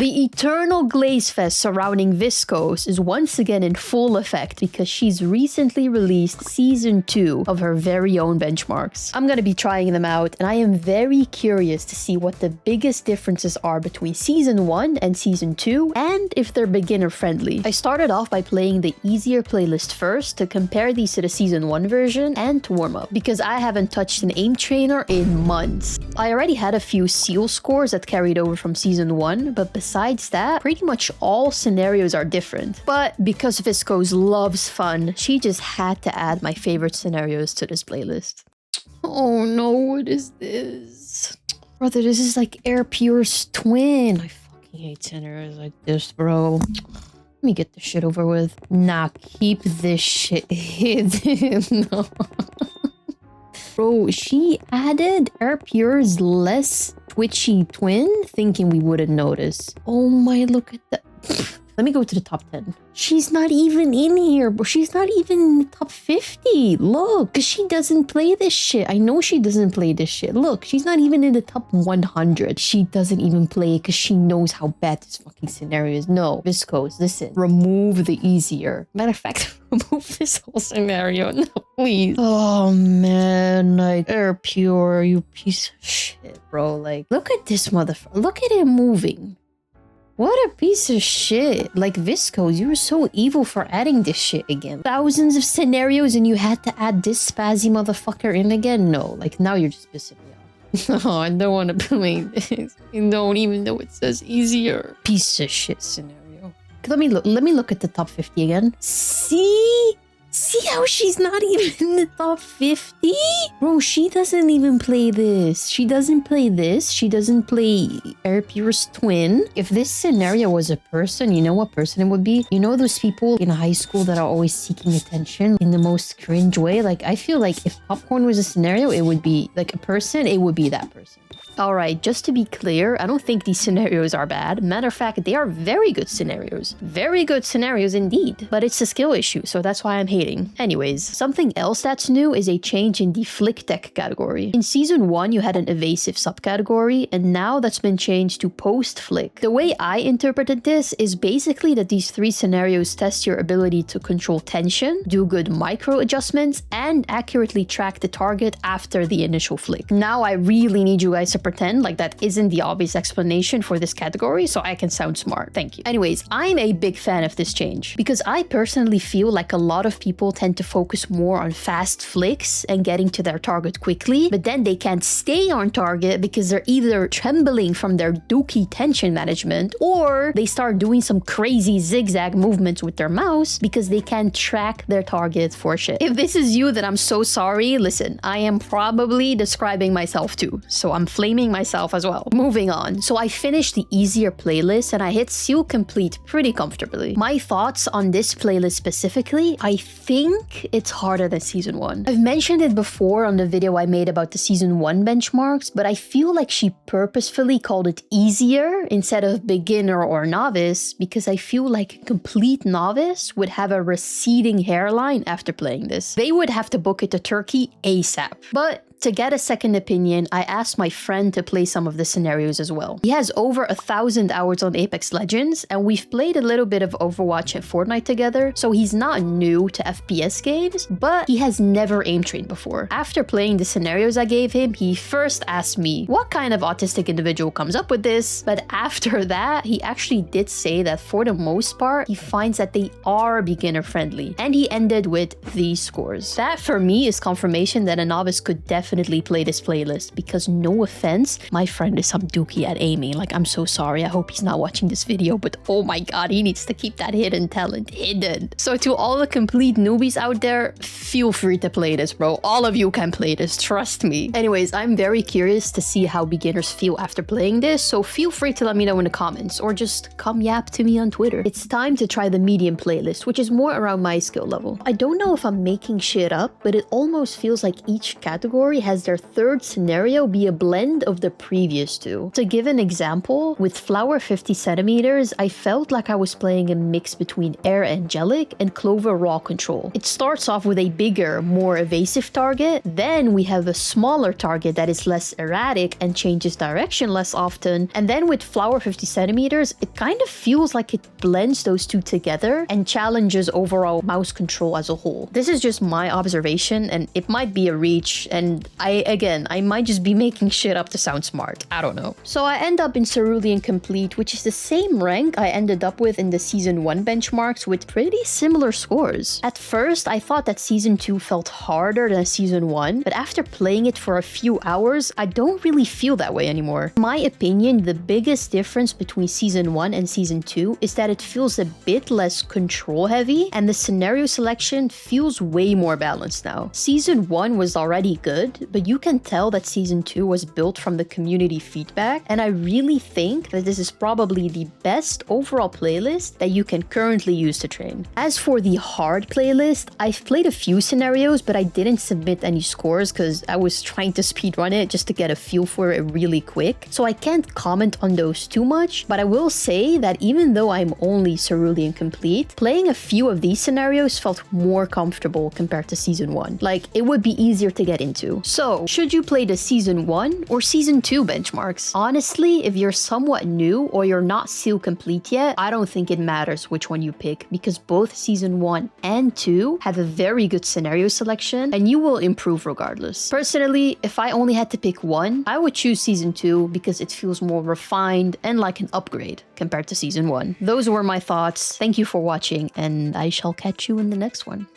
The eternal glaze fest surrounding Viscose is once again in full effect because she's recently released Season 2 of her very own benchmarks. I'm gonna be trying them out, and I am very curious to see what the biggest differences are between Season 1 and Season 2, and if they're beginner friendly. I started off by playing the easier playlist first to compare these to the Season 1 version and to warm up, because I haven't touched an aim trainer in months. I already had a few seal scores that carried over from Season 1, but besides that, pretty much all scenarios are different. But because Viscose loves fun, she just had to add my favorite scenarios to this playlist. Oh no, what is this? Brother, this is like Air Pure's twin. I fucking hate scenarios like this, bro. Let me get this shit over with. Nah, keep this shit hidden. No. Bro, she added Air Pure's less twitchy twin, thinking we wouldn't notice. Oh my, look at that. Let me go to the top 10. She's not even in here, bro. She's not even in the top 50. Look, because she doesn't play this shit. I know she doesn't play this shit. Look, she's not even in the top 100. She doesn't even play it because she knows how bad this fucking scenario is. No, Viscose, listen. Remove the easier. Matter of fact, remove this whole scenario. No, please. Oh, man. Like, Air Pure, you piece of shit, bro. Like, look at this motherfucker. Look at him moving. What a piece of shit. Like, Viscose, you were so evil for adding this shit again. Thousands of scenarios and you had to add this spazzy motherfucker in again? No, like, now you're just pissing me off. Oh, I don't want to play this. I don't even know it says easier. Piece of shit scenario. Let me look at the top 50 again. See how she's not even in the top 50? Bro, she doesn't even play this. She doesn't play this. She doesn't play Air Pure's twin. If this scenario was a person, you know what person it would be? You know those people in high school that are always seeking attention in the most cringe way? Like, I feel like if popcorn was a scenario, it would be like a person, it would be that person. Alright, just to be clear, I don't think these scenarios are bad. Matter of fact, they are very good scenarios. Very good scenarios indeed. But it's a skill issue, so that's why I'm hating. Anyways, something else that's new is a change in the flick tech category. In Season 1, you had an evasive subcategory, and now that's been changed to post-flick. The way I interpreted this is basically that these 3 scenarios test your ability to control tension, do good micro adjustments, and accurately track the target after the initial flick. Now I really need you guys to pretend like that isn't the obvious explanation for this category so I can sound smart. Thank you. Anyways, I'm a big fan of this change because I personally feel like a lot of people tend to focus more on fast flicks and getting to their target quickly, but then they can't stay on target because they're either trembling from their dookie tension management or they start doing some crazy zigzag movements with their mouse because they can't track their target for shit. If this is you, then I'm so sorry. Listen, I am probably describing myself too, so I'm flaming myself as well. Moving on. So I finished the easier playlist and I hit seal complete pretty comfortably. My thoughts on this playlist specifically, I think it's harder than Season 1. I've mentioned it before on the video I made about the Season 1 benchmarks, but I feel like she purposefully called it easier instead of beginner or novice because I feel like a complete novice would have a receding hairline after playing this. They would have to book it to Turkey ASAP. But to get a second opinion, I asked my friend to play some of the scenarios as well. He has over 1,000 hours on Apex Legends, and we've played a little bit of Overwatch and Fortnite together, so he's not new to FPS games, but he has never aim trained before. After playing the scenarios I gave him, he first asked me, what kind of autistic individual comes up with this? But after that, he actually did say that for the most part, he finds that they are beginner friendly, and he ended with these scores. That for me is confirmation that a novice could definitely play this playlist because no offense, my friend is some dookie at aiming. Like, I'm so sorry. I hope he's not watching this video, but oh my god, he needs to keep that hidden talent hidden. So to all the complete newbies out there, feel free to play this, bro. All of you can play this, trust me. Anyways, I'm very curious to see how beginners feel after playing this, so feel free to let me know in the comments or just come yap to me on Twitter. It's time to try the medium playlist, which is more around my skill level. I don't know if I'm making shit up, but it almost feels like each category has their third scenario be a blend of the previous two. To give an example, with Flower 50 centimeters, I felt like I was playing a mix between Air Angelic and Clover Raw Control. It starts off with a bigger, more evasive target, then we have a smaller target that is less erratic and changes direction less often, and then with Flower 50 centimeters, it kind of feels like it blends those two together and challenges overall mouse control as a whole. This is just my observation, and it might be a reach, and I might just be making shit up to sound smart. I don't know. So I end up in Cerulean Complete, which is the same rank I ended up with in the Season 1 benchmarks with pretty similar scores. At first, I thought that Season 2 felt harder than Season 1, but after playing it for a few hours, I don't really feel that way anymore. In my opinion, the biggest difference between Season 1 and Season 2 is that it feels a bit less control heavy, and the scenario selection feels way more balanced now. Season 1 was already good, but you can tell that Season 2 was built from the community feedback, and I really think that this is probably the best overall playlist that you can currently use to train. As for the hard playlist, I've played a few scenarios, but I didn't submit any scores because I was trying to speedrun it just to get a feel for it really quick, so I can't comment on those too much, but I will say that even though I'm only Cerulean Complete, playing a few of these scenarios felt more comfortable compared to Season 1. Like, it would be easier to get into. So, should you play the Season 1 or Season 2 benchmarks? Honestly, if you're somewhat new or you're not Seal Complete yet, I don't think it matters which one you pick, because both Season 1 and 2 have a very good scenario selection, and you will improve regardless. Personally, if I only had to pick one, I would choose Season 2 because it feels more refined and like an upgrade compared to Season 1. Those were my thoughts. Thank you for watching, and I shall catch you in the next one.